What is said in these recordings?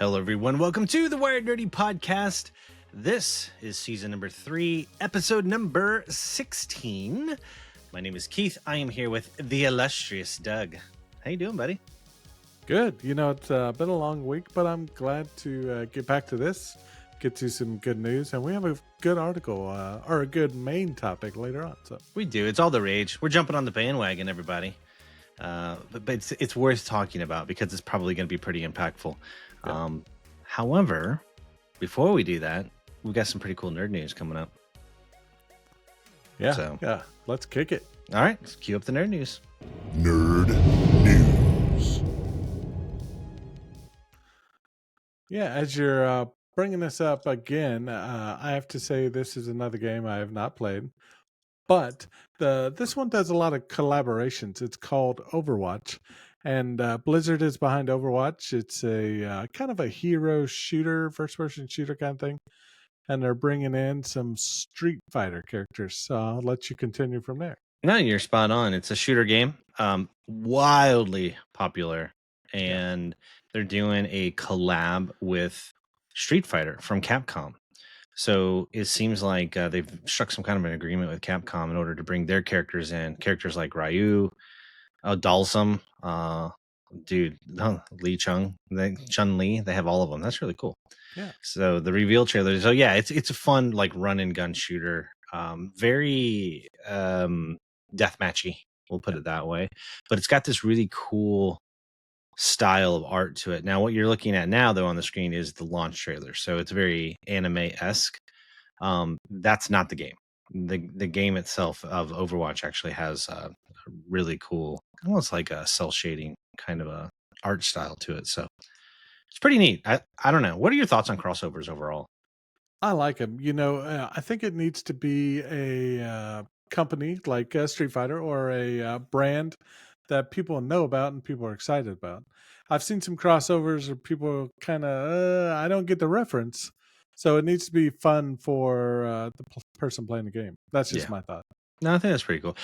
Hello, everyone. Welcome to the Wired Nerdy Podcast. This is season number 3, episode number 16. My name is Keith. I am here with the illustrious Doug. How you doing, buddy? Good. You know, it's been a long week, but I'm glad to get back to this, get to some good news, and we have a good article or a good main topic later on. So We do. It's all the rage. We're jumping on the bandwagon, everybody. But it's worth talking about because it's probably going to be pretty impactful. Yeah. However, before we do that, we've got some pretty cool nerd news coming up. Yeah, let's kick it. All right, let's cue up the nerd news. Nerd News. Yeah, as you're bringing this up again, I have to say this is another game I have not played, but this one does a lot of collaborations. It's called Overwatch, and Blizzard is behind Overwatch. It's a kind of a hero shooter, first-person shooter kind of thing, and they're bringing in some Street Fighter characters. So I'll let you continue from there. No, you're spot on. It's a shooter game, wildly popular, and they're doing a collab with Street Fighter from Capcom. So it seems like they've struck some kind of an agreement with Capcom in order to bring their characters in. Characters like Ryu, Dalsum, Li Chun-Li. They have all of them. That's really cool. Yeah. So the reveal trailer. So yeah, it's a fun like run and gun shooter. Very deathmatchy. We'll put it that way. But it's got this really cool style of art to it. Now, what you're looking at now, though, on the screen is the launch trailer. So it's very anime-esque. That's not the game. The game itself of Overwatch actually has a really cool, almost like a cell shading kind of a art style to it. So it's pretty neat. I don't know. What are your thoughts on crossovers overall? I like them. You know, I think it needs to be a company like Street Fighter or a brand that people know about and people are excited about. I've seen some crossovers where people kind of, I don't get the reference. So it needs to be fun for the person playing the game. That's just my thought. No, I think that's pretty cool.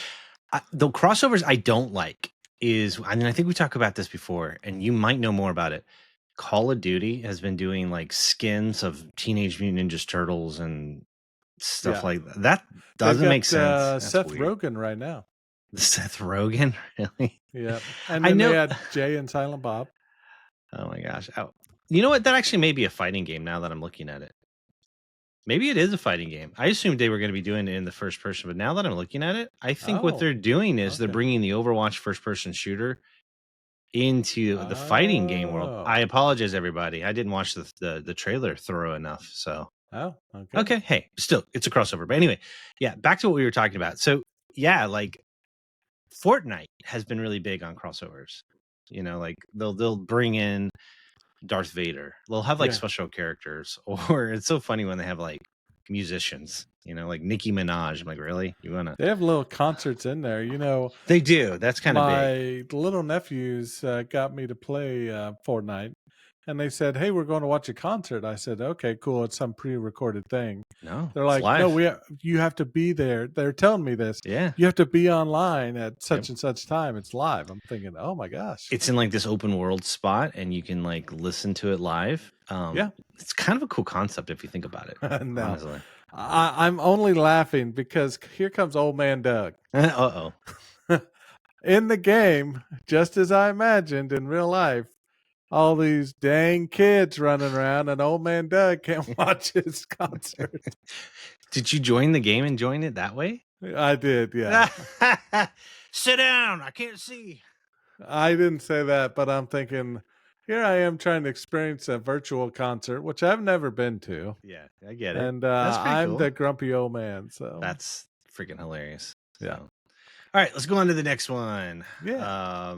The crossovers I don't like is, I mean, I think we talked about this before, and you might know more about it. Call of Duty has been doing like skins of Teenage Mutant Ninja Turtles and stuff like that. That doesn't make sense. Seth Rogen right now. Seth Rogen, really? Yeah, and then they had Jay and Silent Bob. Oh my gosh! Oh, you know what? That actually may be a fighting game. Now that I'm looking at it, maybe it is a fighting game. I assumed they were going to be doing it in the first person, but now that I'm looking at it, I think what they're doing is they're bringing the Overwatch first person shooter into the fighting game world. I apologize, everybody. I didn't watch the trailer thorough enough. So okay. Hey, still, it's a crossover. But anyway, yeah, back to what we were talking about. So yeah, like Fortnite has been really big on crossovers. You know, like they'll bring in Darth Vader. They'll have like special characters, or it's so funny when they have like musicians. You know, like Nicki Minaj. I'm like, really? You wanna? They have little concerts in there. You know, they do. That's kind of big. My little nephews got me to play Fortnite, and they said, "Hey, we're going to watch a concert." I said, "Okay, cool. It's some pre-recorded thing." No, they're like, "No, you have to be there." They're telling me this. Yeah, you have to be online at such and such time. It's live. I'm thinking, oh my gosh, it's in like this open world spot, and you can like listen to it live. It's kind of a cool concept if you think about it. Honestly. I'm only laughing because here comes old man Doug. In the game, just as I imagined in real life, all these dang kids running around, and old man Doug can't watch his concert. Did you join the game and join it that way? I did, yeah. Sit down. I can't see. I didn't say that, but I'm thinking, here I am trying to experience a virtual concert, which I've never been to. Yeah, I get it. And I'm the grumpy old man. So that's freaking hilarious. Yeah. So. All right, let's go on to the next one. Yeah.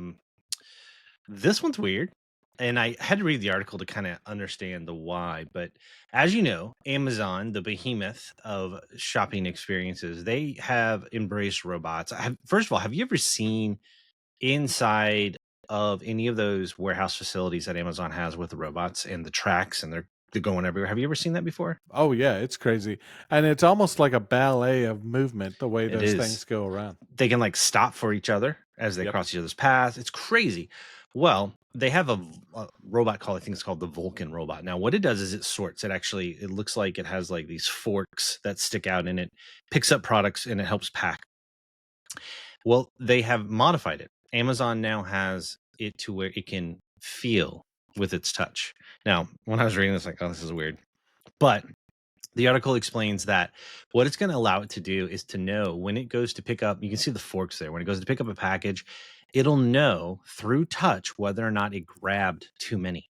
This one's weird. And I had to read the article to kind of understand the why. But as you know, Amazon, the behemoth of shopping experiences, they have embraced robots. First of all, have you ever seen inside of any of those warehouse facilities that Amazon has with the robots and the tracks, and they're going everywhere? Have you ever seen that before? Oh yeah, it's crazy. And it's almost like a ballet of movement, the way those things go around. They can like stop for each other as they cross each other's paths. It's crazy. Well, they have a robot called, I think it's called the Vulcan robot. Now, what it does is it sorts. It looks like it has like these forks that stick out, and it picks up products and it helps pack. Well, they have modified it. Amazon now has it to where it can feel with its touch. Now, when I was reading this, like, oh, this is weird. But the article explains that what it's going to allow it to do is to know when it goes to pick up, you can see the forks there. When it goes to pick up a package, it'll know through touch whether or not it grabbed too many.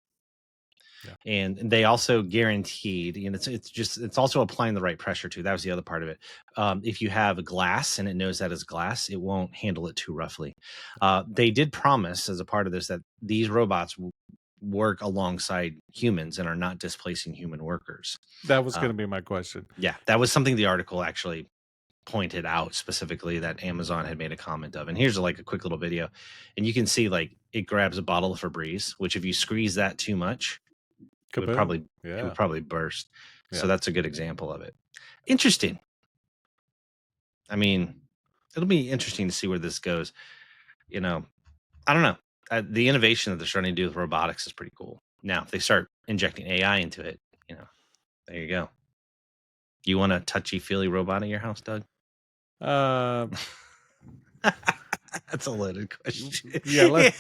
Yeah. And they also guaranteed, it's also applying the right pressure too. That was the other part of it. If you have a glass and it knows that is glass, it won't handle it too roughly. They did promise as a part of this that these robots work alongside humans and are not displacing human workers. That was going to be my question. Yeah, that was something the article actually pointed out specifically that Amazon had made a comment of. And here's like a quick little video, and you can see like it grabs a bottle of Febreze, which if you squeeze that too much, it would probably burst. Yeah. So that's a good example of it. Interesting. I mean, it'll be interesting to see where this goes. I don't know. The innovation that they're starting to do with robotics is pretty cool. Now, if they start injecting AI into it, there you go. You want a touchy-feely robot in your house, Doug? That's a loaded question. Yeah.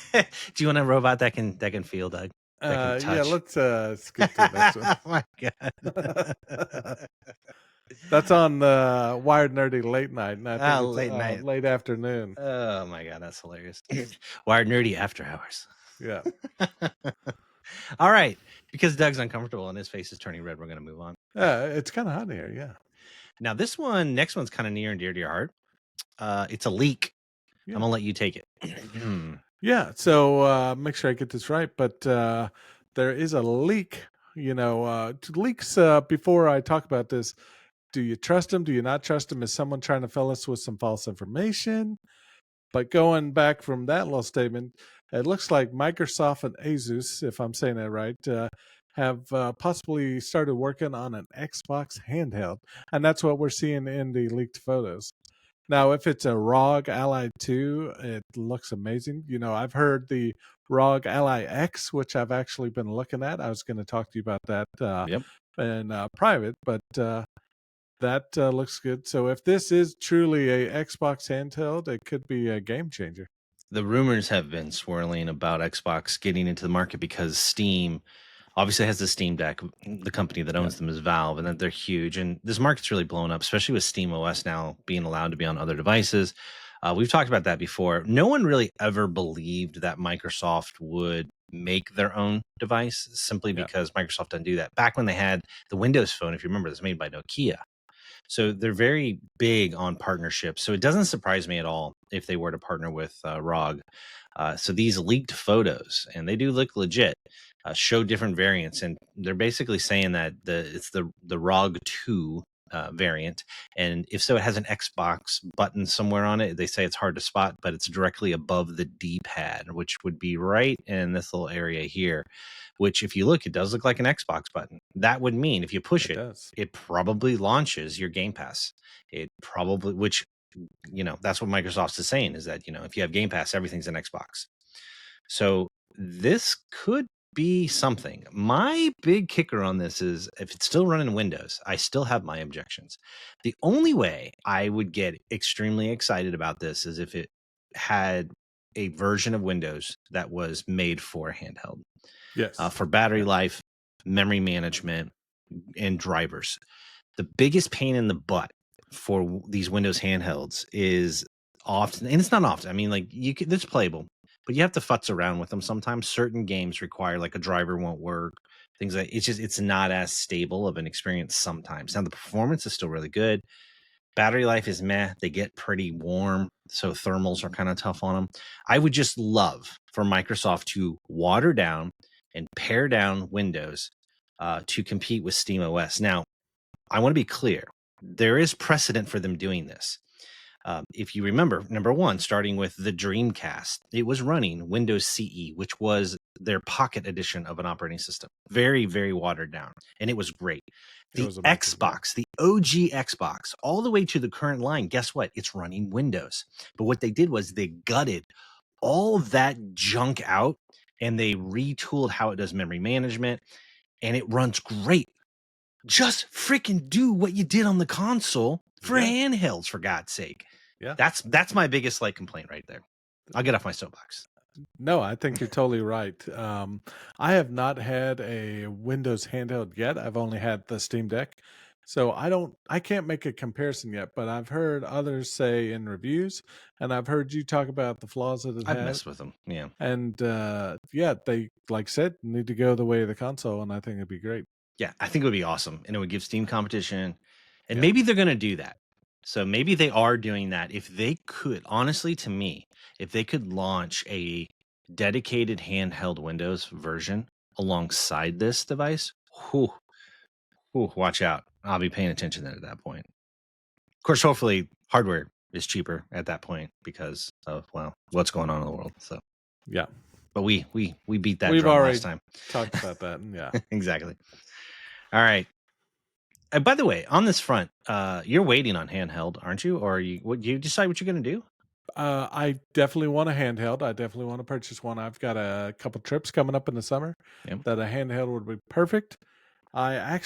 Do you want a robot that can feel, Doug? That can touch? Yeah, let's skip to the next one. Oh my god. That's on Wired Nerdy late night, and I think it's late night. late afternoon. Oh my god, that's hilarious. Wired Nerdy after hours. Yeah. All right, because Doug's uncomfortable and his face is turning red, we're going to move on. It's kind of hot in here. Yeah. Now next one's kind of near and dear to your heart. It's a leak. Yeah. I'm gonna let you take it. Yeah. So make sure I get this right, but there is a leak. Leaks. Before I talk about this, do you trust them? Do you not trust them? Is someone trying to fill us with some false information? But going back from that little statement, it looks like Microsoft and Asus, if I'm saying that right, have possibly started working on an Xbox handheld. And that's what we're seeing in the leaked photos. Now, if it's a ROG Ally 2, it looks amazing. I've heard the ROG Ally X, which I've actually been looking at. I was going to talk to you about that in private, but that looks good. So if this is truly a Xbox handheld, it could be a game changer. The rumors have been swirling about Xbox getting into the market because Steam obviously has the Steam Deck. The company that owns them is Valve, and that they're huge. And this market's really blown up, especially with Steam OS now being allowed to be on other devices. We've talked about that before. No one really ever believed that Microsoft would make their own device simply because Microsoft doesn't do that. Back when they had the Windows Phone, if you remember, this made by Nokia. So they're very big on partnerships. So it doesn't surprise me at all if they were to partner with ROG. So these leaked photos, and they do look legit, show different variants. And they're basically saying that it's the ROG 2 variant. And if so, it has an Xbox button somewhere on it. They say it's hard to spot, but it's directly above the D-pad, which would be right in this little area here. Which, if you look, it does look like an Xbox button. That would mean if you push it probably launches your Game Pass. It probably, which, that's what Microsoft is saying, is that, if you have Game Pass, everything's an Xbox. So this could be something. My big kicker on this is if it's still running Windows, I still have my objections. The only way I would get extremely excited about this is if it had a version of Windows that was made for handheld. Yes. For battery life, memory management, and drivers. The biggest pain in the butt for these Windows handhelds is often, and it's not often. I mean, like it's playable, but you have to futz around with them sometimes. Certain games require like a driver won't work. Things like it's not as stable of an experience sometimes. Now the performance is still really good. Battery life is meh. They get pretty warm, so thermals are kind of tough on them. I would just love for Microsoft to water down and pare down Windows to compete with Steam OS. Now, I want to be clear. There is precedent for them doing this. If you remember, number one, starting with the Dreamcast, it was running Windows CE, which was their pocket edition of an operating system. Very, very watered down. And it was great. The Xbox, the OG Xbox, all the way to the current line, guess what? It's running Windows. But what they did was they gutted all of that junk out and they retooled how it does memory management and it runs great. Just freaking do what you did on the console for handhelds, for God's sake. Yeah. That's my biggest complaint right there. I'll get off my soapbox. No, I think you're totally right. I have not had a Windows handheld yet. I've only had the Steam Deck. So I can't make a comparison yet, but I've heard others say in reviews, and I've heard you talk about the flaws that it I've has. messed with them. Yeah. And they, like I said, need to go the way of the console, and I think it'd be great. Yeah, I think it would be awesome. And it would give Steam competition. And maybe they're going to do that. So maybe they are doing that. If they could, honestly, to me, if they could launch a dedicated handheld Windows version alongside this device, watch out. I'll be paying attention at that point. Of course, hopefully hardware is cheaper at that point because of, well, what's going on in the world. So, yeah. But we beat that We've drum already last time. Talked about that. Yeah. Exactly. All right. By the way, on this front, you're waiting on handheld, aren't you? Or you decide what you're going to do? I definitely want a handheld. I definitely want to purchase one. I've got a couple trips coming up in the summer that a handheld would be perfect. I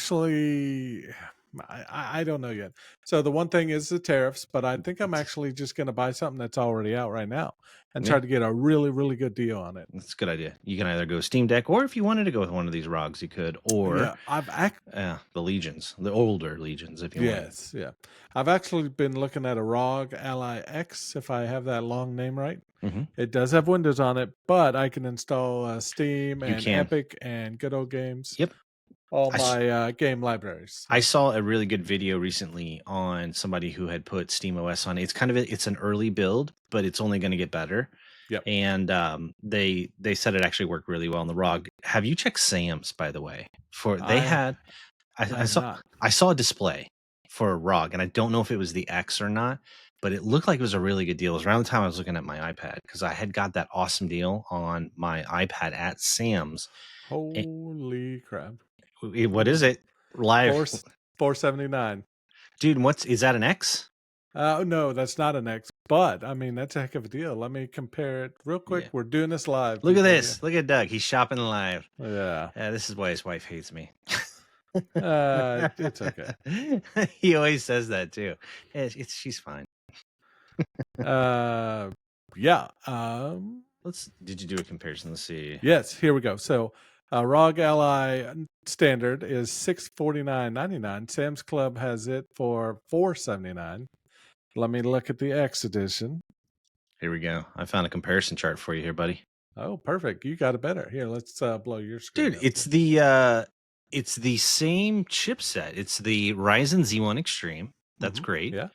don't know yet. So the one thing is the tariffs, but I think I'm actually just going to buy something that's already out right now and try to get a really, really good deal on it. That's a good idea. You can either go Steam Deck, or if you wanted to go with one of these ROGs, you could. Or the Legions, the older Legions, if you want. Yes, yeah. I've actually been looking at a ROG Ally X, if I have that long name right. Mm-hmm. It does have Windows on it, but I can install Steam and Epic and Good Old Games. Yep. All my game libraries. I saw a really good video recently on somebody who had put SteamOS on. It's an early build, but it's only going to get better. Yep. And they said it actually worked really well on the ROG. Have you checked Sam's, by the way? I saw a display for a ROG, and I don't know if it was the X or not, but it looked like it was a really good deal. It was around the time I was looking at my iPad because I had got that awesome deal on my iPad at Sam's. Holy crap. What is it? Live $479. Dude, is that an X? No, that's not an X, but I mean that's a heck of a deal. Let me compare it real quick. Yeah. We're doing this live. Look at this. Look at Doug. He's shopping live. Yeah. This is why his wife hates me. It's okay. He always says that too. She's fine. Yeah. Did you do a comparison? Let's see. Yes, here we go. So ROG Ally standard is $649.99. Sam's Club has it for $479. Let me look at the X edition. Here we go. I found a comparison chart for you here, buddy. Oh, perfect. You got it better. Here, let's blow your screen. Dude, it's the same chipset. It's the Ryzen Z1 Extreme. That's great. Yeah.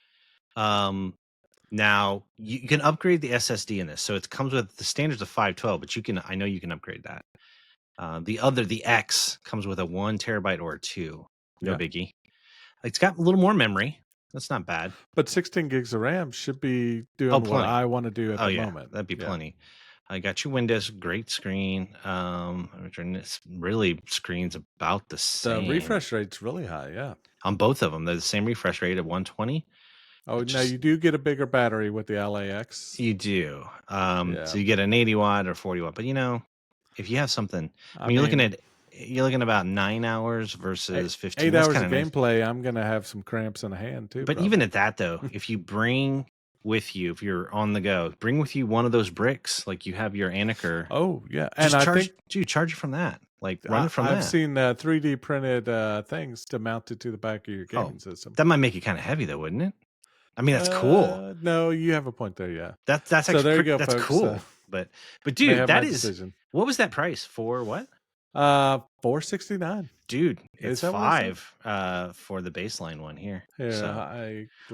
Now you can upgrade the SSD in this. So it comes with the standards of 512, but I know you can upgrade that. The X comes with a 1 terabyte or a 2. No biggie. It's got a little more memory. That's not bad. But 16 gigs of RAM should be doing what I want to do at the moment. That'd be plenty. I got your Windows, great screen. Really screen's about the same. The refresh rate's really high, yeah. On both of them, they're the same refresh rate at 120. Oh, now you do get a bigger battery with the LAX. You do. So you get an 80 watt or 40 watt. But if you have something, you're looking about 9 hours versus 15. 8 hours of gameplay. I'm gonna have some cramps in the hand too. But even at that though, if you bring with you, if you're on the go, bring with you one of those bricks, like you have your Anker. Oh yeah, and I think charge it from that. Like run it from that. I've seen 3D printed things to mount it to the back of your gaming system. That might make it kind of heavy though, wouldn't it? I mean, that's cool. No, you have a point there. Yeah, that's actually there you go. That's folks. cool. But dude, that is decision. What was that price for? What? $469. Dude, it's $5 for the baseline one here. Yeah, so,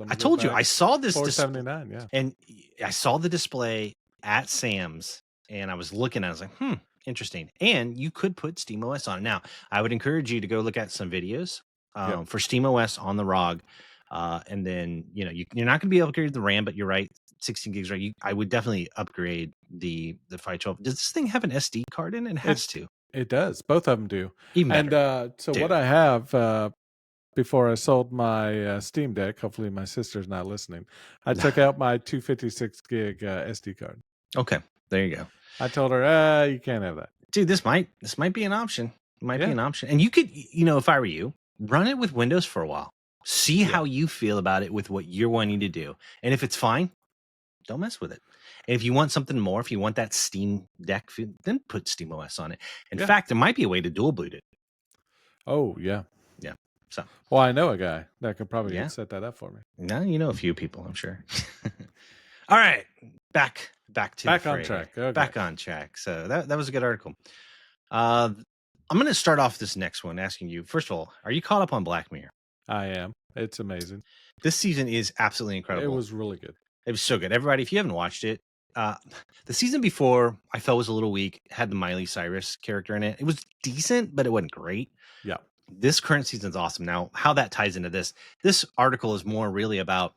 I told you I saw this $479. Yeah, and I saw the display at Sam's, and I was looking. I was like, interesting. And you could put SteamOS on it. Now, I would encourage you to go look at some videos for SteamOS on the ROG. And then you're not going to be able to upgrade the RAM, but you're right, 16 gigs, right? I would definitely upgrade the 512. Does this thing have an SD card in it? It has to. It does. Both of them do. Even better. And what I have before I sold my Steam Deck, hopefully my sister's not listening, I took out my 256 gig SD card. Okay. There you go. I told her, you can't have that. Dude, this might be an option. It might be Yeah. an option. And you could, if I were you, run it with Windows for a while. See how you feel about it with what you're wanting to do. And if it's fine, don't mess with it. And if you want something more, if you want that Steam Deck, then put SteamOS on it. In fact, there might be a way to dual boot it. Oh, yeah. Yeah. So. Well, I know a guy that could probably set that up for me. No, you know a few people, I'm sure. All right. Back on track. Okay. Back on track. So that was a good article. I'm going to start off this next one asking you, first of all, are you caught up on Black Mirror? I am. It's amazing. This season is absolutely incredible. It was really good. It was so good. Everybody, if you haven't watched it, the season before I felt was a little weak. It had the Miley Cyrus character in it. It was decent, but it wasn't great. Yeah. This current season's awesome. Now, how that ties into this article is more really about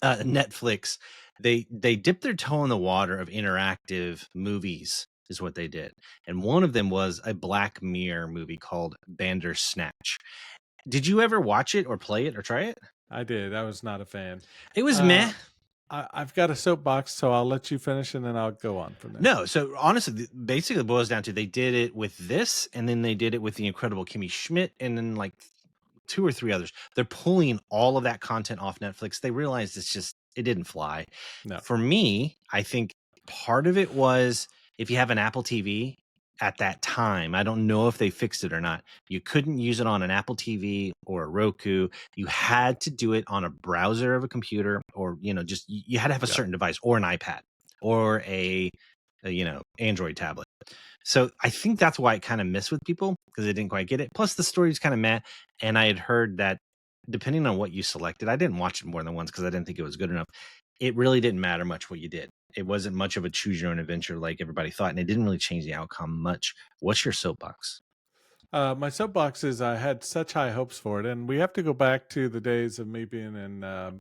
Netflix. They dipped their toe in the water of interactive movies is what they did. And one of them was a Black Mirror movie called Bandersnatch. Did you ever watch it or play it or try it? I did. I was not a fan. It was meh. I've got a soapbox, so I'll let you finish and then I'll go on from there. No, so honestly, basically it boils down to they did it with this, and then they did it with the incredible Kimmy Schmidt, and then like 2 or 3 others. They're pulling all of that content off Netflix. They realized it didn't fly. No. For me, I think part of it was if you have an Apple TV at that time, I don't know if they fixed it or not. You couldn't use it on an Apple TV or a Roku. You had to do it on a browser of a computer, or just you had to have a certain device or an iPad or a Android tablet. So I think that's why it kind of missed with people, because they didn't quite get it. Plus the story's kind of meh. And I had heard that depending on what you selected, I didn't watch it more than once because I didn't think it was good enough. It really didn't matter much what you did. It wasn't much of a choose your own adventure like everybody thought, and it didn't really change the outcome much. What's your soapbox? My soapbox is I had such high hopes for it, and we have to go back to the days of me being in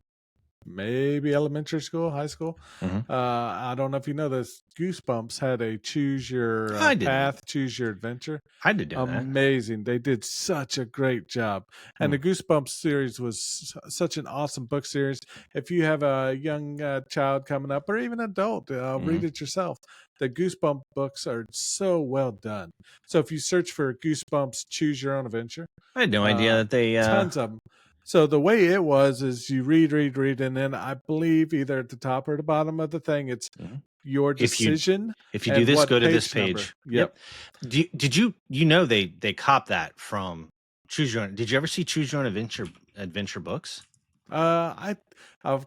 maybe elementary school, high school. Mm-hmm. I don't know if you know this. Goosebumps had a choose your path, choose your adventure. I did do that. Amazing. They did such a great job. And the Goosebumps series was such an awesome book series. If you have a young child coming up, or even adult, read it yourself. The Goosebump books are so well done. So if you search for Goosebumps Choose Your Own Adventure, I had no idea that they tons of them. So the way it was is you read, and then I believe either at the top or the bottom of the thing, it's your decision. If you do this, go to this page. Yep. Did you they cop that from Choose Your Own? Did you ever see Choose Your Own adventure books? A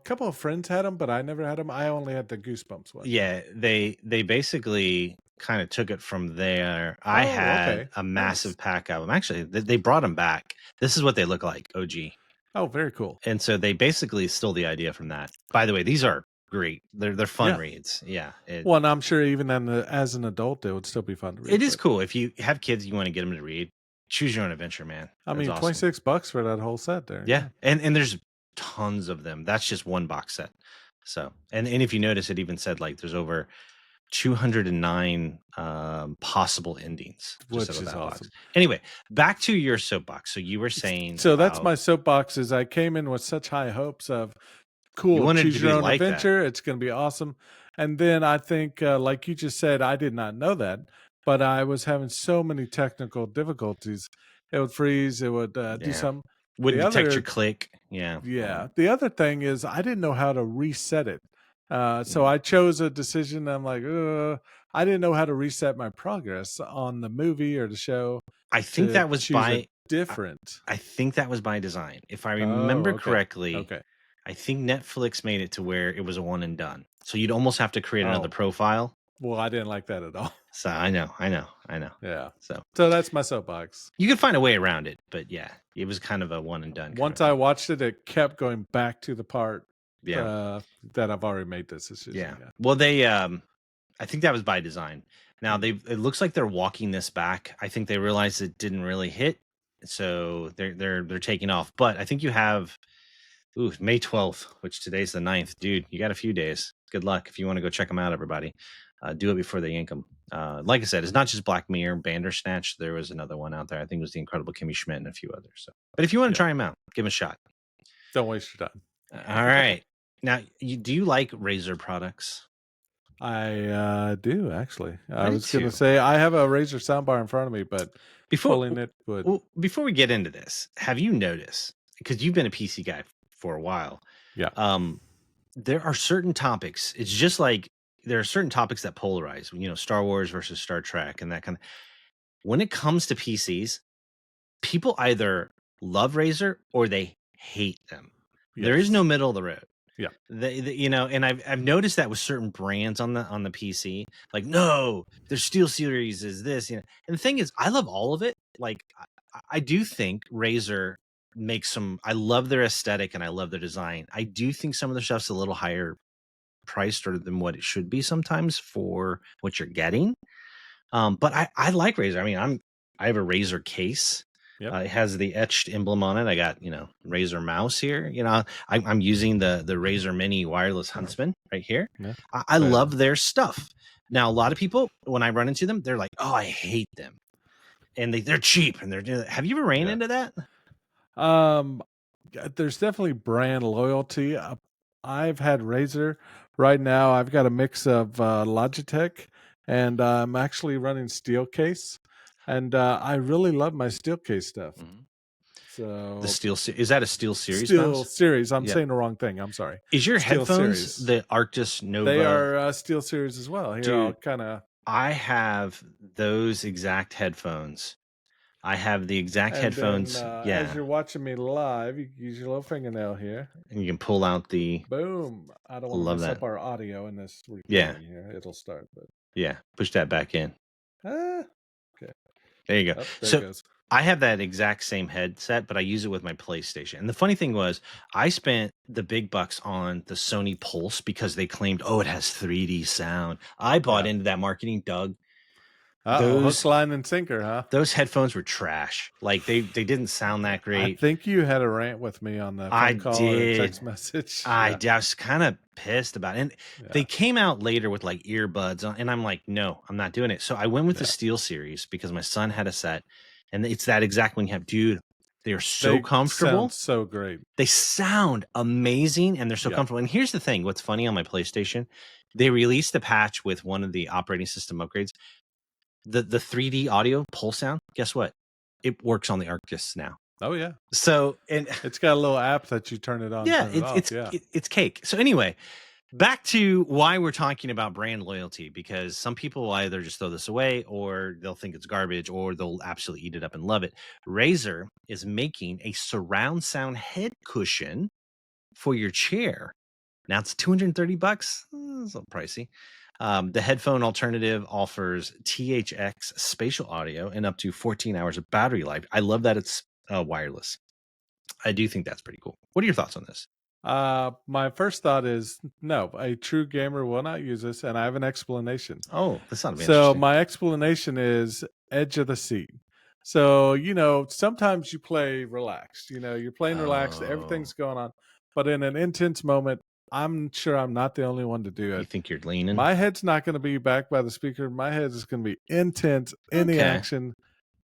couple of friends had them, but I never had them. I only had the Goosebumps one. Yeah, they basically kind of took it from there. I had a massive pack of them. Actually, they brought them back. This is what they look like, OG. Oh, very cool. And so they basically stole the idea from that. By the way, these are great. They're fun reads. Yeah. Well, and I'm sure even as an adult, it would still be fun to read. It is cool. If you have kids, you want to get them to read. Choose Your Own Adventure, man. I mean, awesome. $26 for that whole set there. Yeah. And there's tons of them. That's just one box set. So, and if you notice, it even said like there's over 209 possible endings, which is awesome. Box. Anyway, back to your soapbox. So you were saying, so that's my soapbox. Is I came in with such high hopes of cool, choose your own adventure. It's going to be awesome. And then I think, like you just said, I did not know that, but I was having so many technical difficulties. It would freeze. It would do something. Wouldn't detect your click. Yeah. Yeah. The other thing is I didn't know how to reset it. So I chose a decision. I'm like, I didn't know how to reset my progress on the movie or the show. I think that was different. I think that was by design. If I remember correctly, I think Netflix made it to where it was a one and done. So you'd almost have to create another profile. Well, I didn't like that at all. So I know. Yeah. So that's my soapbox. You could find a way around it, but yeah, it was kind of a one and done. Once I watched it, it kept going back to the part that I've already made this decision. Yeah. Well, they I think that was by design. Now it looks like they're walking this back. I think they realized it didn't really hit, so they're taking off. But I think you have May 12th, which today's the 9th. Dude, you got a few days. Good luck if you want to go check them out, everybody. Do it before they yank them. Like I said, it's not just Black Mirror, Bandersnatch. There was another one out there. I think it was the Incredible Kimmy Schmidt and a few others. So, but if you want to try them out, give them a shot. Don't waste your time. All right. Now, do you like Razer products? I do actually. I I do was going to too. say I have a Razer soundbar in front of me, but Before pulling it would. well, before we get into this, have you noticed, because you've been a PC guy for a while, Yeah. there are certain topics. It's just like there are certain topics that polarize, Star Wars versus Star Trek and that kind of. When it comes to PCs, people either love Razer or they hate them. There is no Yes. middle of the road. Yeah. And I've noticed that with certain brands on the PC, like, no, their Steel Series is this, And the thing is, I love all of it. Like, I do think Razer makes some. I love their aesthetic and I love their design. I do think some of their stuff's a little higher priced or than what it should be sometimes for what you're getting. But I like Razer. I mean, I have a Razer case. Yep. It has the etched emblem on it. I got Razer mouse here. I'm using the Razer Mini wireless Huntsman right here. Yeah. I love their stuff. Now, a lot of people, when I run into them, they're like, "Oh, I hate them," and they're cheap and they're. Have you ever ran into that? There's definitely brand loyalty. I've had Razer. Right now, I've got a mix of Logitech, and I'm actually running Steelcase, and I really love my Steelcase stuff. Mhm. So The is that a Steel Series Steel mouse? Series. I'm Yeah. saying the wrong thing. I'm sorry. Is your Steel headphones Series. the Arctis Nova? They are Steel Series as well. Here, Dude, I'll kind of. I have those exact headphones. I have the exact headphones. As you're watching me live, you can use your little fingernail here. And you can pull out the. Boom. I don't want to Love mess that. up our audio in this recording here. It'll start, but Push that back in. okay. There you go. Oh, there So it goes. I have that exact same headset, but I use it with my PlayStation. And the funny thing was, I spent the big bucks on the Sony Pulse because they claimed, oh, it has 3D sound. I bought into that marketing, Doug. Hook, line, and sinker, huh? Those headphones were trash. Like they didn't sound that great. I think you had a rant with me on the phone call or text message. I was kind of pissed about it. And they came out later with like earbuds on, and I'm like, no, I'm not doing it. So I went with the Steel Series because my son had a set, and it's that exact one you have. Dude, they're so comfortable. Sound so great. They sound amazing, and they're so comfortable. And here's the thing. What's funny on my PlayStation, they released a patch with one of the operating system upgrades. The 3D audio pulse sound, guess what? It works on the Arctis now. Oh yeah. So and it's got a little app that you turn it on. Yeah, it's cake. So anyway, back to why we're talking about brand loyalty, because some people will either just throw this away or they'll think it's garbage or they'll absolutely eat it up and love it. Razer is making a surround sound head cushion for your chair. Now it's $230. It's a little pricey. The headphone alternative offers THX spatial audio and up to 14 hours of battery life. I love that it's wireless. I do think that's pretty cool. What are your thoughts on this? My first thought is no, a true gamer will not use this, and I have an explanation. Oh, that's not so. My explanation is edge of the seat. So sometimes you play relaxed. You're playing relaxed. Everything's going on, but in an intense moment, I'm sure I'm not the only one to do it. You think you're leaning? My head's not going to be back by the speaker. My head is going to be intense, any action,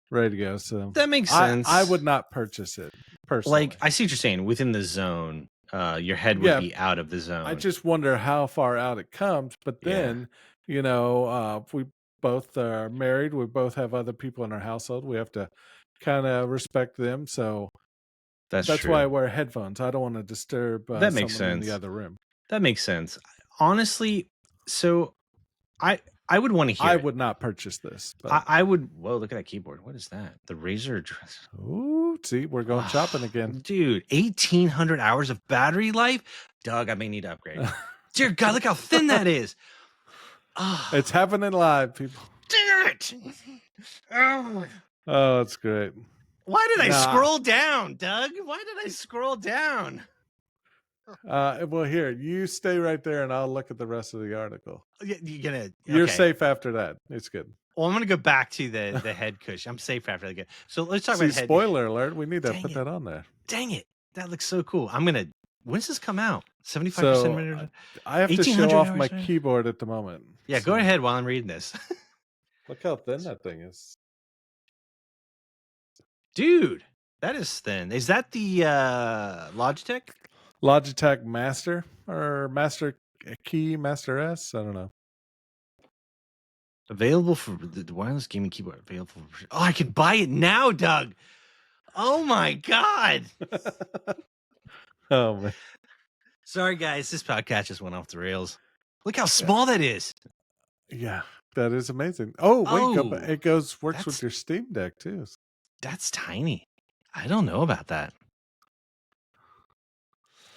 ready to go. So that makes sense. I would not purchase it personally. Like, I see what you're saying. Within the zone, your head would be out of the zone. I just wonder how far out it comes. But then, if we both are married, we both have other people in our household. We have to kind of respect them. So that's why I wear headphones. I don't want to disturb that makes someone sense. in the other room. That makes sense. Honestly, so I would want to hear. I would not purchase this. But I would. Whoa, look at that keyboard. What is that? The Razer. Ooh, see, we're going shopping again, dude. 1,800 hours of battery life. Doug, I may need to upgrade. Dear God, look how thin that is. It's happening live, people. Damn it! Oh, that's great. Why did I scroll down, Doug? Why did I scroll down? Well, here, you stay right there, and I'll look at the rest of the article. You're safe after that. It's good. Well, I'm gonna go back to the head cushion. I'm safe after that. So let's talk about head. Spoiler alert! We need to put that on there. Dang it! That looks so cool. I'm gonna. When does this come out? 75%. I have to show off my keyboard at the moment. Yeah, go ahead while I'm reading this. Look how thin that thing is. Dude, that is thin. Is that the Logitech? Logitech Master or Master Key, Master S? I don't know. Available for the wireless gaming keyboard. Available. Oh, I can buy it now, Doug. Oh my god. Oh man, Sorry, guys. This podcast just went off the rails. Look how small that is. yeah, that is amazing. Oh wait, Oh, it works with your Steam Deck too. That's tiny. I don't know about that.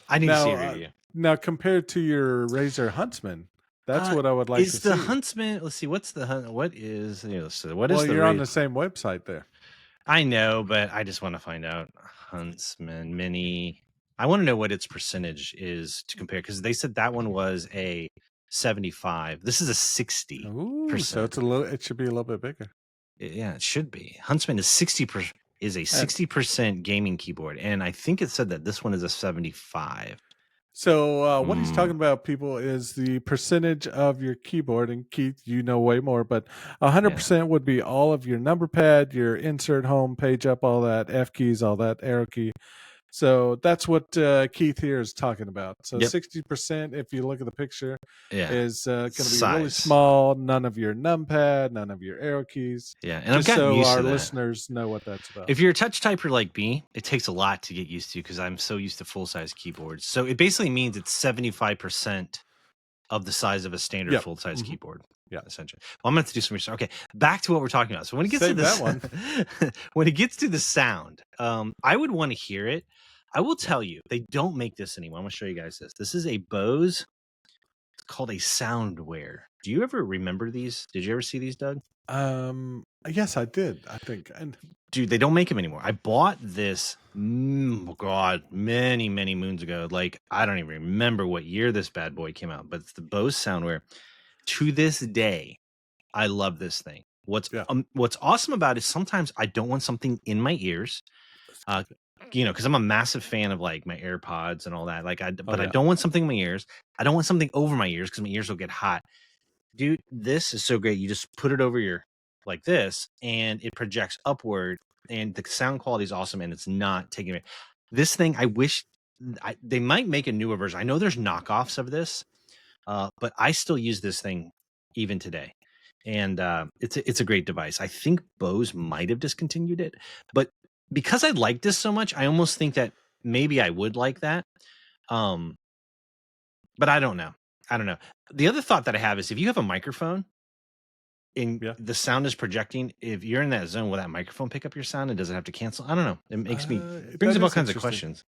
I need to see a review. Now compared to your Razer Huntsman, that's what I would like to see. Is the Huntsman? Let's see. What is? What Well, is the? you're on the same website there. I know, but I just want to find out. Huntsman Mini. I want to know what its percentage is to compare, because they said that one was a 75. This is a 60%. Ooh, so it's it should be a little bit bigger. Yeah, it should be. Huntsman is 60%. Is a 60% gaming keyboard, and I think it said that this one is a 75. So what he's talking about, people, is the percentage of your keyboard. And Keith, you know way more, but 100% would be all of your number pad, your insert, home, page up, all that, F keys, all that, arrow key. So that's what Keith here is talking about. So 60%, if you look at the picture, is going to be really small. None of your numpad, none of your arrow keys. Yeah, and I've gotten used to that. Our listeners know what that's about. If you're a touch typer like me, it takes a lot to get used to, because I'm so used to full-size keyboards. So it basically means it's 75% of the size of a standard full-size keyboard. Yeah, essentially. Well, I'm going to have to do some research. Okay, back to what we're talking about. So when it gets to this, when it gets to the sound, I would want to hear it. I will tell you, they don't make this anymore. I'm going to show you guys this. This is a Bose. It's called a Soundware. Do you ever remember these? Did you ever see these, Doug? Yes, I did. I think. And dude, they don't make them anymore. I bought this, many, many moons ago. Like, I don't even remember what year this bad boy came out, but it's the Bose Soundware. To this day, I love this thing. What's awesome about it is sometimes I don't want something in my ears, because I'm a massive fan of like my AirPods and all that. Like, I don't want something in my ears. I don't want something over my ears because my ears will get hot. Dude, this is so great. You just put it over your like this, and it projects upward, and the sound quality is awesome, and it's not taking it. This thing, I wish they might make a newer version. I know there's knockoffs of this. But I still use this thing even today, and it's a great device. I think Bose might have discontinued it, but because I like this so much, I almost think that maybe I would like that. But I don't know. The other thought that I have is, if you have a microphone and the sound is projecting, if you're in that zone, will that microphone pick up your sound, and does it have to cancel? I don't know. It makes it brings up all kinds of questions.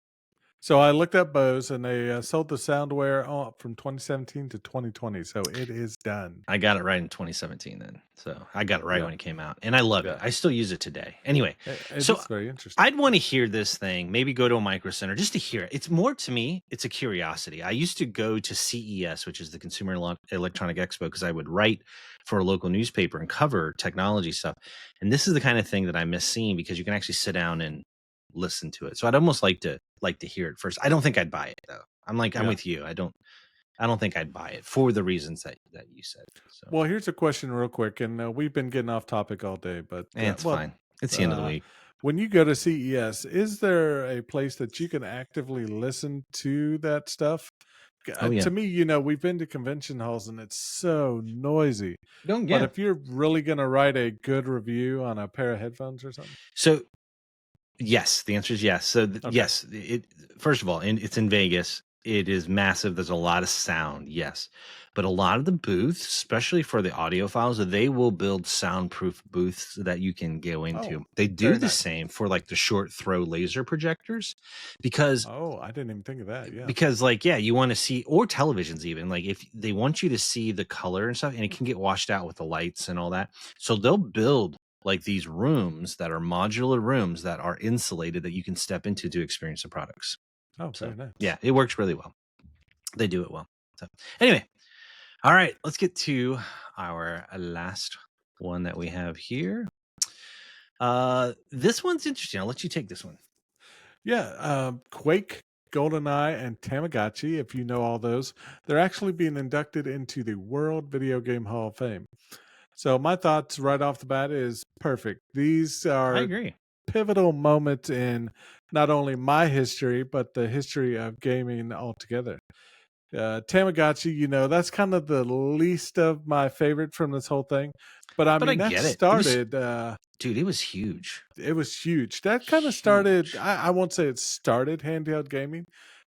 So I looked up Bose, and they sold the Soundware from 2017 to 2020. So it is done. I got it right in 2017 then. So I got it right when it came out, and I love it. I still use it today. Anyway, it's very interesting. I'd want to hear this thing, maybe go to a Micro Center just to hear it. It's more, to me, it's a curiosity. I used to go to CES, which is the Consumer Electronic Expo, because I would write for a local newspaper and cover technology stuff. And this is the kind of thing that I miss seeing, because you can actually sit down and listen to it. So I'd almost like to hear it first. I don't think I'd buy it though. I'm with you. I don't think I'd buy it for the reasons that you said. So. Well, here's a question real quick, and we've been getting off topic all day, but it's fine. It's the end of the week. When you go to CES, is there a place that you can actively listen to that stuff? To me, we've been to convention halls and it's so noisy. But if you're really going to write a good review on a pair of headphones or something, so yes, the answer is yes. So yes, first of all, it's in Vegas. It is massive. There's a lot of sound, yes. But a lot of the booths, especially for the audiophiles, they will build soundproof booths that you can go into. They do the same for like the short throw laser projectors, because I didn't even think of that. Yeah. Because you want to see, or televisions even, like if they want you to see the color and stuff, and it can get washed out with the lights and all that. So they'll build like these rooms that are modular rooms that are insulated that you can step into to experience the products. Oh, so very nice. Yeah, it works really well. They do it well. So anyway, all right, let's get to our last one that we have here. This one's interesting. I'll let you take this one. Yeah, Quake, GoldenEye, and Tamagotchi, if you know all those, they're actually being inducted into the World Video Game Hall of Fame. So my thoughts right off the bat is perfect. These are I agree. Pivotal moments in not only my history, but the history of gaming altogether. Tamagotchi, that's kind of the least of my favorite from this whole thing. But I But I mean, that get it. It was, started. dude, it was huge. It was huge. That kind of started. Huge. I won't say it started handheld gaming,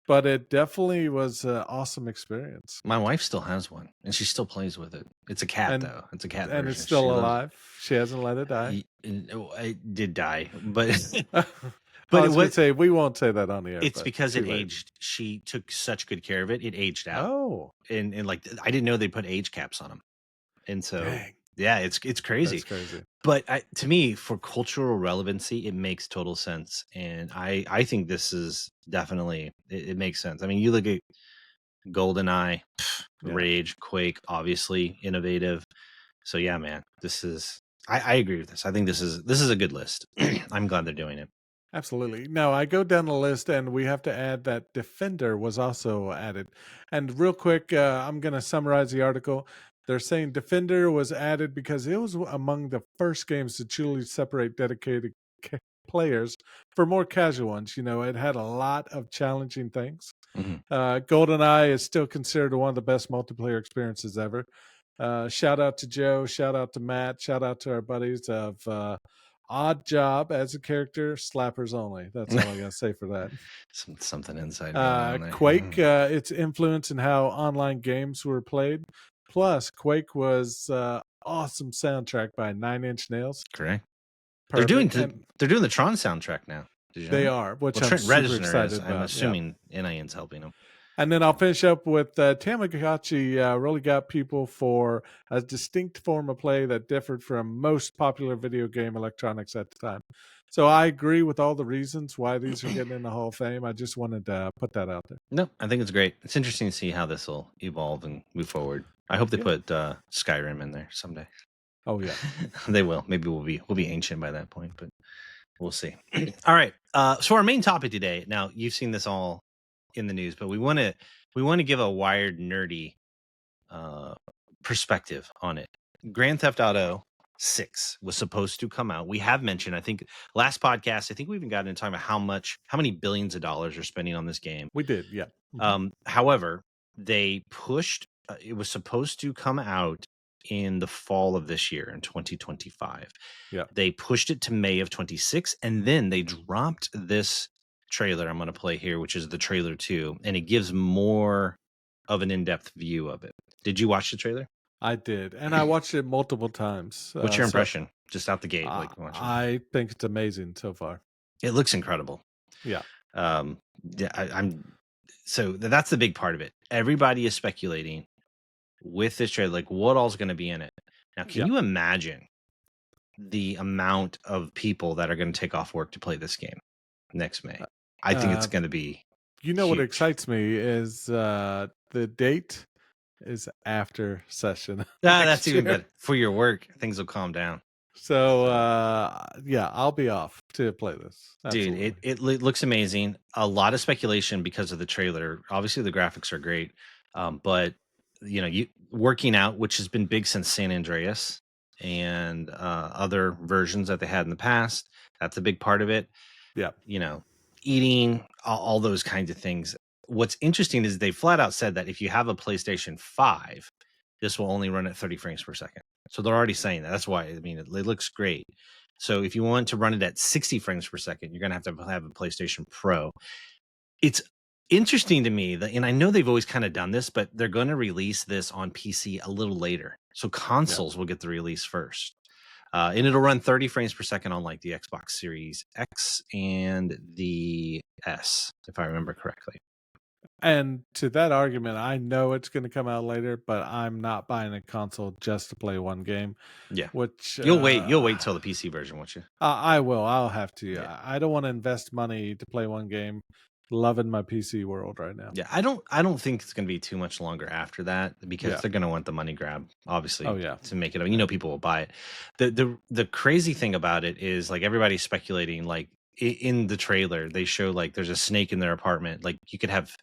but it definitely was an awesome experience. My wife still has one, and she still plays with it. It's a cat, And though. It's a cat and it's version. She still loves alive. She hasn't let it die. it. It did die, but I but was going what? to say we won't say that on the air. It's But because too it late. aged. She took such good care of it. It aged out, Oh, and like I didn't know they put age caps on them, and so dang, yeah, it's crazy. that's crazy. But to me, for cultural relevancy, it makes total sense, and I think this is definitely it makes sense. I mean, you look at GoldenEye, Yeah. Rage, Quake, obviously innovative. So yeah, man, this is I agree with this. I think this is a good list. I'm glad they're doing it. Absolutely. Now I go down the list, and we have to add that Defender was also added. And real quick, I'm going to summarize the article. They're saying Defender was added because it was among the first games to truly separate dedicated players for more casual ones. It had a lot of challenging things. Mhm. GoldenEye is still considered one of the best multiplayer experiences ever. Shout out to Joe. Shout out to Matt. Shout out to our buddies of Odd Job as a character. Slappers only. That's all I got to say for that. Something inside going on there. Quake, its influence in how online games were played. Plus, Quake was awesome soundtrack by 9 Inch Nails. Correct. Perfect. They're doing the Tron soundtrack now. Did you know They that? are, which Well, I'm Trent super Reznor excited is. about. I'm Yeah. assuming NIN's helping him. And then I'll finish up with Tamagotchi really got people for a distinct form of play that differed from most popular video game electronics at the time. So I agree with all the reasons why these are getting in the Hall of Fame. I just wanted to put that out there. No, I think it's great. It's interesting to see how this will evolve and move forward. I hope they put Skyrim in there someday. Oh yeah, they will. Maybe we'll be ancient by that point, but we'll see. All right. So our main topic today. Now you've seen this all in the news, but we want to give a wired nerdy perspective on it. Grand Theft Auto 6 was supposed to come out. We have mentioned, I think last podcast, I think we even got into talking about how many billions of dollars are spending on this game. we did. Yeah. However, they pushed. It was supposed to come out in the fall of this year in 2025. Yeah. They pushed it to May of 26, and then they dropped this trailer I'm going to play here, which is the trailer 2, and it gives more of an in-depth view of it. Did you watch the trailer? I did, and I watched it multiple times. What's your impression just out the gate? I think it's amazing so far. It looks incredible. Yeah. So that's the big part of it. Everybody is speculating with this trailer, like what all's going to be in it. Now, can you imagine the amount of people that are going to take off work to play this game next May? I think it's going to be huge. What excites me is the date is after session. That's even better. For your work, things will calm down. So I'll be off to play this. Absolutely. Dude, it looks amazing. A lot of speculation because of the trailer. Obviously the graphics are great. But you working out, which has been big since San Andreas and other versions that they had in the past, that's a big part of it. Yeah. Eating, all those kinds of things. What's interesting is they flat out said that if you have a PlayStation 5, this will only run at 30 frames per second. So they're already saying that. That's why, I mean, it looks great. So if you want to run it at 60 frames per second, you're going to have a PlayStation Pro. It's interesting to me that, and I know they've always kind of done this, but they're going to release this on PC a little later. So consoles will get the release first. And it'll run 30 frames per second on like the Xbox Series X and the S, if I remember correctly. And to that argument, I know it's going to come out later, but I'm not buying a console just to play one game. Yeah, which you'll wait till the PC version, won't you? I will. I'll have to. Yeah. I don't want to invest money to play one game. Loving my PC world right now. Yeah, I don't think it's going to be too much longer after that because they're going to want the money grab, obviously. To make it. People will buy it. The crazy thing about it is like everybody's speculating. Like in the trailer, they show like there's a snake in their apartment. Like you could have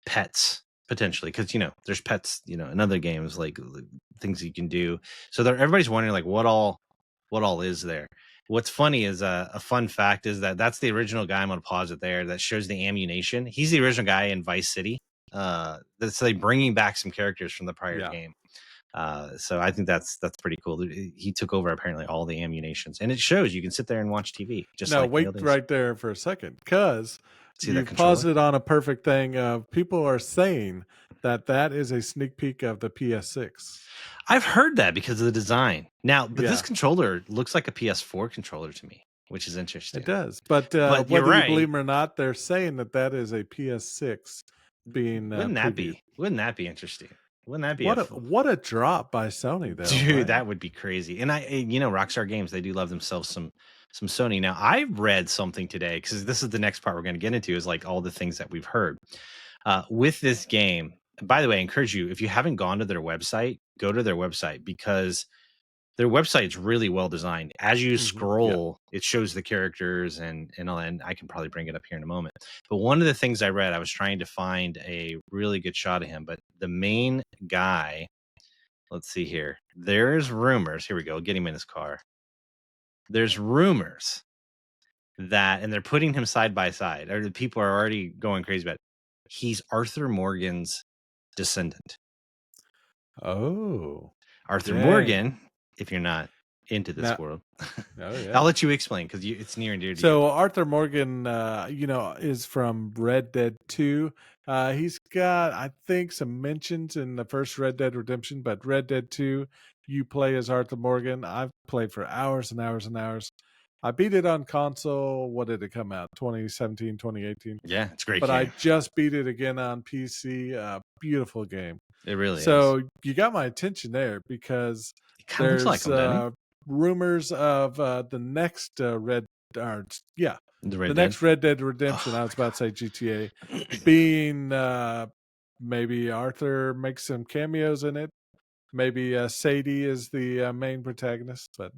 pets potentially because there's pets in other games, like things you can do. So everybody's wondering like what all is there. What's funny is a fun fact is that's the original guy. I'm gonna pause it there. That shows the ammunition. He's the original guy in Vice City. That's like bringing back some characters from the prior Yeah. game. So I think that's pretty cool. He took over apparently all the ammunitions, and it shows you can sit there and watch TV just Now, like wait Neil right there for a second, because See that you've controller? paused it on a perfect thing. People are saying that is a sneak peek of the PS6. I've heard that because of the design. Now, but this Yeah. controller looks like a PS4 controller to me, which is interesting. It does. But But you're whether you right. believe them or not, they're saying that is a PS6 being Wouldn't that previewed. be? Wouldn't that be interesting? Wouldn't that be what a drop by Sony, though? dude? Right? That would be crazy. And Rockstar Games, they do love themselves some Sony. Now, I read something today because this is the next part we're going to get into is like all the things that we've heard with this game. By the way, I encourage you, if you haven't gone to their website, go to their website because their website's really well designed. As you scroll, it shows the characters and all that. And I can probably bring it up here in a moment. But one of the things I read, I was trying to find a really good shot of him. But the main guy, let's see here. There's rumors. Here we go. Get him in his car. There's rumors that, and they're putting him side by side, or the people are already going crazy about it. He's Arthur Morgan's descendant. Oh. Arthur dang. Morgan, if you're not into this world. Oh, yeah. I'll let you explain because it's near and dear to you. So Arthur Morgan, is from Red Dead 2. He's got, I think, some mentions in the first Red Dead Redemption, but Red Dead 2, you play as Arthur Morgan. I've played for hours and hours and hours. I beat it on console. What did it come out? 2017, 2018? Yeah, it's a great but game. I just beat it again on PC. Beautiful game. It really is. So you got my attention there because It kind of there's looks like him, doesn't rumors of the next The next Red Dead Redemption. I was about to say GTA being maybe Arthur makes some cameos in it. Maybe Sadie is the main protagonist, but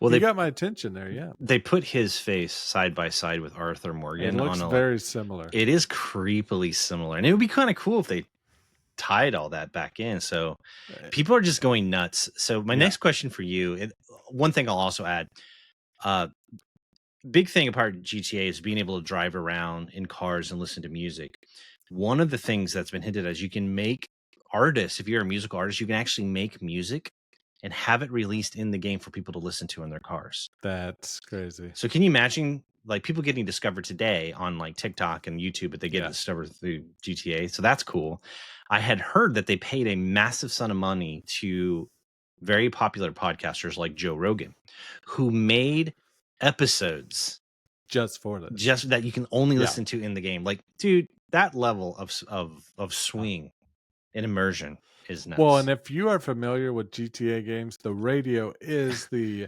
you got my attention there. Yeah, they put his face side by side with Arthur Morgan. It looks very similar. It is creepily similar, and it would be kind of cool if they tied all that back in. So people are just going nuts. So my next question for you, one thing I'll also add, big thing about GTA is being able to drive around in cars and listen to music. One of the things that's been hinted at is you can make artists, if you're a musical artist, you can actually make music and have it released in the game for people to listen to in their cars. That's crazy. So can you imagine like people getting discovered today on like TikTok and YouTube, but they get discovered through GTA. So that's cool. I had heard that they paid a massive sum of money to very popular podcasters like Joe Rogan, who made episodes just for this, just that you can only listen to in the game. Like, dude, that level of swing and immersion is nuts. Well, and if you are familiar with GTA games, the radio is the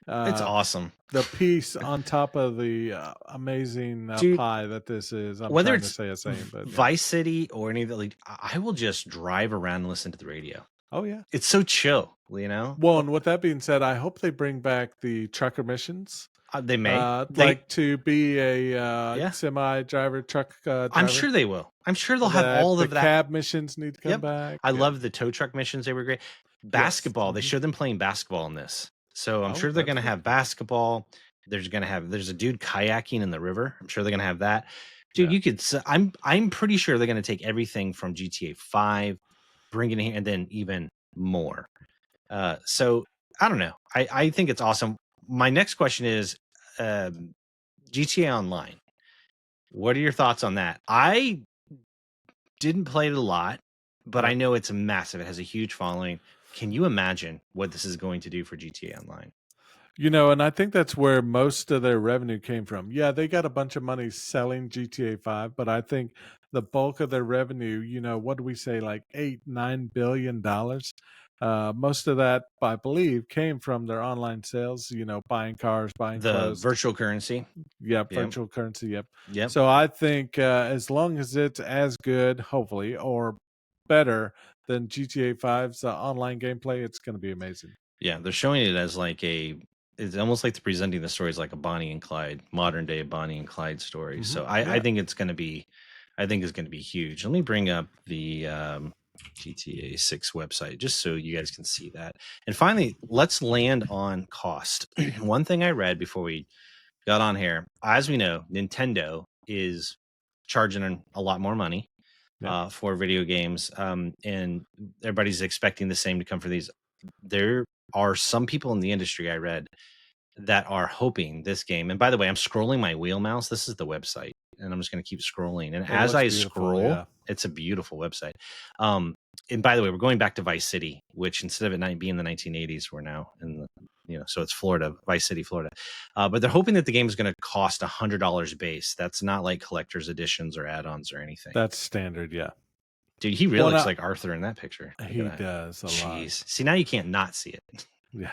it's awesome. The piece on top of the amazing pie that this is. I'm whether trying it's to say a saying, but Vice City or any of the, like, I will just drive around and listen to the radio. Oh yeah, it's so chill, you know. Well, and with that being said, I hope they bring back the trucker missions. They may like to be a semi driver, truck driver. I'm sure they will. I'm sure they'll have all of that. Cab missions need to come back. I love the tow truck missions. They were great. Basketball. They showed them playing basketball in this. So I'm sure they're going to have basketball. There's a dude kayaking in the river. I'm sure they're going to have that. Dude, you could, I'm pretty sure they're going to take everything from GTA 5, bring it in here, and then even more. So I don't know. I think it's awesome. My next question is GTA Online. What are your thoughts on that? I didn't play it a lot, but I know it's massive. It has a huge following. Can you imagine what this is going to do for GTA Online? You know, and I think that's where most of their revenue came from. Yeah, they got a bunch of money selling GTA 5, but I think the bulk of their revenue, what do we say, like $8-9 billion? Most of that, I believe, came from their online sales, buying cars, buying clothes. Virtual currency. Yep, virtual currency, yep. So I think as long as it's as good, hopefully, or better than GTA 5's online gameplay, it's going to be amazing. Yeah, they're showing it as like it's almost like they're presenting the story as like a Bonnie and Clyde, modern day Bonnie and Clyde story. So I think it's going to be, huge. Let me bring up the GTA 6 website just so you guys can see that. And finally, let's land on cost. One thing I read before we got on here, as we know, Nintendo is charging a lot more money. for video games. And everybody's expecting the same to come for these. There are some people in the industry I read that are hoping this game. And by the way, I'm scrolling my wheel mouse. This is the website, and I'm just going to keep scrolling. And It as looks I beautiful, scroll, yeah. it's a beautiful website. And by the way, we're going back to Vice City, which instead of it being the 1980s, we're now in the so it's Florida, Vice City, Florida. But they're hoping that the game is going to cost $100 base. That's not like collector's editions or add-ons or anything. That's standard, yeah. Dude, he really looks like Arthur in that picture. He does a lot. Jeez. See, now you can't not see it. Yeah.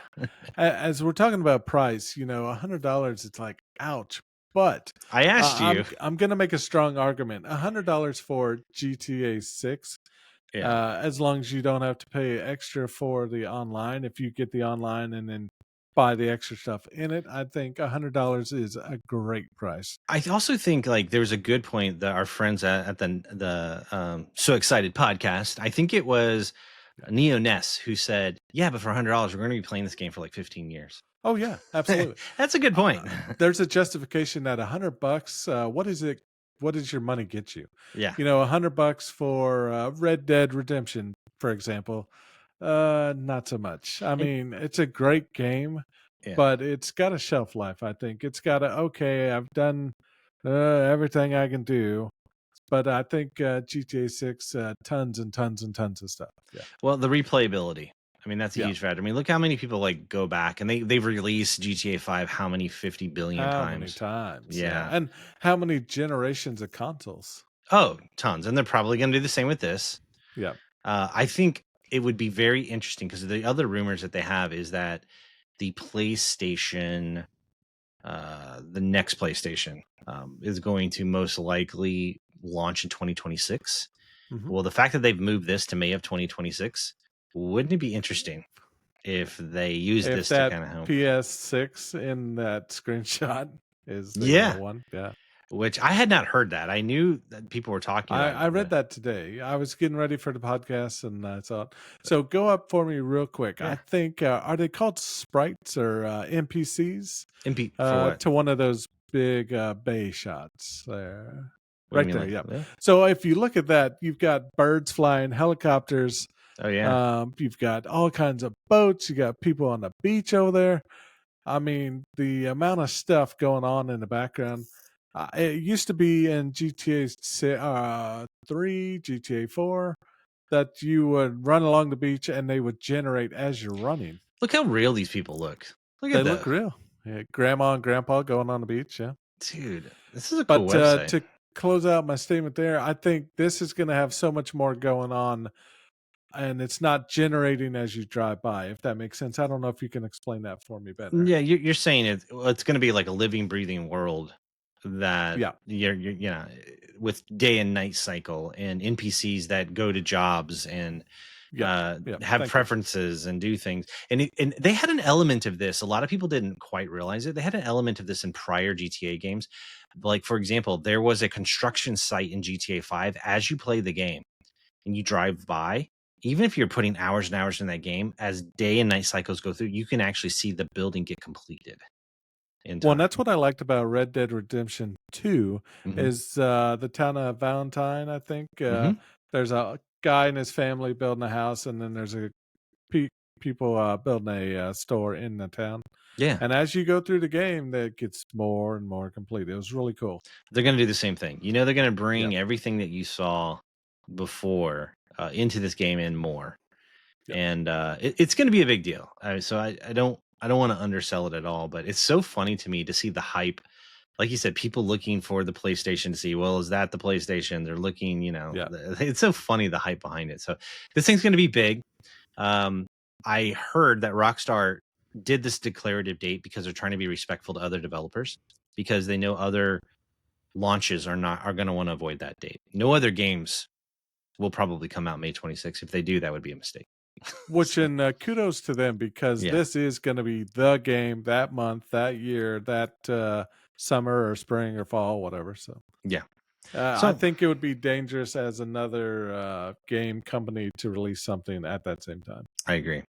As we're talking about price, $100, it's like, ouch. But I asked you. I'm going to make a strong argument. $100 for GTA 6. Yeah. As long as you don't have to pay extra for the online. If you get the online and then buy the extra stuff in it, I think $100 is a great price. I also think like there's a good point that our friends at the So Excited podcast, I think it was Neo Ness who said, yeah, but for $100, we're going to be playing this game for like 15 years. Oh yeah, absolutely. That's a good point. There's a justification that $100, what is it? What does your money get you? Yeah. $100 for Red Dead Redemption, for example, not so much. I mean, it's a great game, but it's got a shelf life. I think it's got I've done everything I can do. But I think GTA 6, tons and tons and tons of stuff. Yeah. Well, the replayability. I mean, that's a huge factor. I mean, look how many people like go back and they've released GTA 5 how many 50 billion times? How many times? Yeah. And how many generations of consoles? Oh, tons. And they're probably going to do the same with this. Yeah. I think it would be very interesting because the other rumors that they have is that the PlayStation, the next PlayStation, is going to most likely launch in 2026. Mm-hmm. Well, the fact that they've moved this to May of 2026, wouldn't it be interesting if they use this to kind of help? PS6 in that screenshot is the one. Yeah. Which I had not heard that. I knew that people were talking about I read that today. I was getting ready for the podcast and I saw it. So go up for me real quick. Yeah. I think, are they called sprites or NPCs? To one of those big bay shots there. Right there, yeah. So if you look at that, you've got birds flying, helicopters. Oh, yeah. You've got all kinds of boats. You got people on the beach over there. I mean, the amount of stuff going on in the background. It used to be in GTA 3, GTA 4, that you would run along the beach and they would generate as you're running. Look how real these people look. They look real. Yeah, grandma and grandpa going on the beach, yeah. Dude, this is a cool website. To close out my statement there, I think this is going to have so much more going on, and it's not generating as you drive by, if that makes sense. I don't know if you can explain that for me better. Yeah, you're saying it's going to be like a living, breathing world that you're with day and night cycle and NPCs that go to jobs and have preferences and do things. And they had an element of this. A lot of people didn't quite realize it. They had an element of this in prior GTA games. Like, for example, there was a construction site in GTA 5 as you play the game and you drive by. Even if you're putting hours and hours in that game, as day and night cycles go through, you can actually see the building get completed. Well, and that's what I liked about Red Dead Redemption 2 is the town of Valentine, I think. There's a guy and his family building a house, and then there's people building a store in the town. Yeah. And as you go through the game, that gets more and more complete. It was really cool. They're going to do the same thing. They're going to bring everything that you saw before into this game and more. Yep. And it's going to be a big deal. So I don't want to undersell it at all, but it's so funny to me to see the hype. Like you said, people looking for the PlayStation to see, well, is that the PlayStation? They're looking, it's so funny, the hype behind it. So this thing's going to be big. I heard that Rockstar did this declarative date because they're trying to be respectful to other developers, because they know other launches are going to want to avoid that date. No other games will probably come out May 26th. If they do, that would be a mistake. Which, and kudos to them, because this is going to be the game that month, that year, that summer or spring or fall, whatever. So I think it would be dangerous as another game company to release something at that same time. I agree.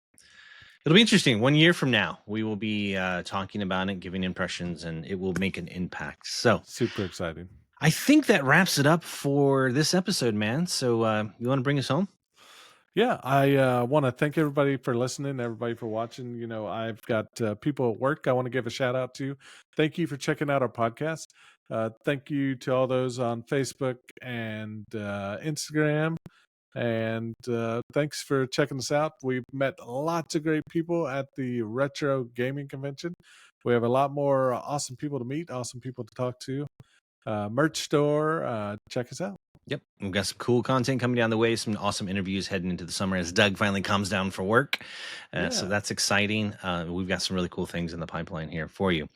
It'll be interesting. 1 year from now, we will be talking about it, giving impressions, and it will make an impact. So super exciting. I think that wraps it up for this episode, man. So you want to bring us home? Yeah, I want to thank everybody for listening, everybody for watching. You know, I've got people at work I want to give a shout out to. Thank you for checking out our podcast. Thank you to all those on Facebook and Instagram. And thanks for checking us out. We've met lots of great people at the Retro Gaming Convention. We have a lot more awesome people to meet, awesome people to talk to. Merch store, check us out. Yep. We've got some cool content coming down the way, some awesome interviews heading into the summer as Doug finally comes down for work. So that's exciting. We've got some really cool things in the pipeline here for you.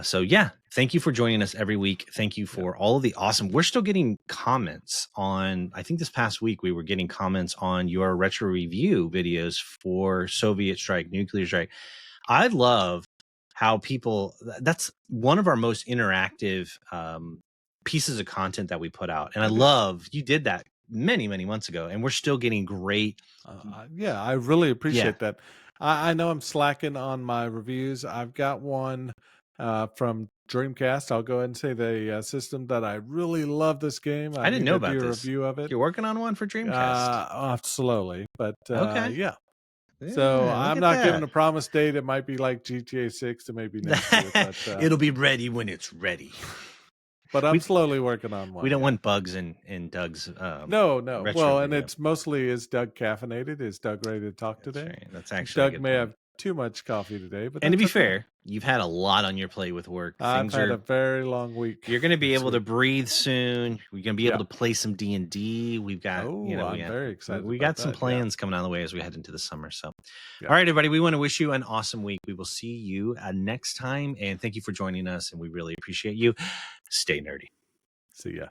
So yeah, thank you for joining us every week. Thank you for all of the awesome. We're still getting comments on, I think this past week we were getting comments on your retro review videos for Soviet Strike, Nuclear Strike. I love how people, that's one of our most interactive pieces of content that we put out, and I love you did that many months ago, and we're still getting great. Yeah, I really appreciate that. I know I'm slacking on my reviews. I've got one from Dreamcast. I'll go ahead and say the system that I really love this game. I didn't know about do a this. review of it. You're working on one for Dreamcast. Slowly, but Okay. yeah. So I'm not giving a promise date. It might be like GTA 6 to maybe next year. But, it'll be ready when it's ready. But I'm slowly working on one. We don't want bugs in Doug's. No. Well, and video. it's mostly, is Doug caffeinated? Is Doug ready to talk today? Right. That's actually Doug may have too much coffee today. But and to be fair, you've had a lot on your plate with work. I've had a very long week. You're going to be able to breathe soon. We're going to be able to play some D&D. We've got, I'm very excited. We got some plans coming on the way as we head into the summer. So, Yeah. All right, everybody, we want to wish you an awesome week. We will see you next time. And thank you for joining us. And we really appreciate you. Stay nerdy. See ya.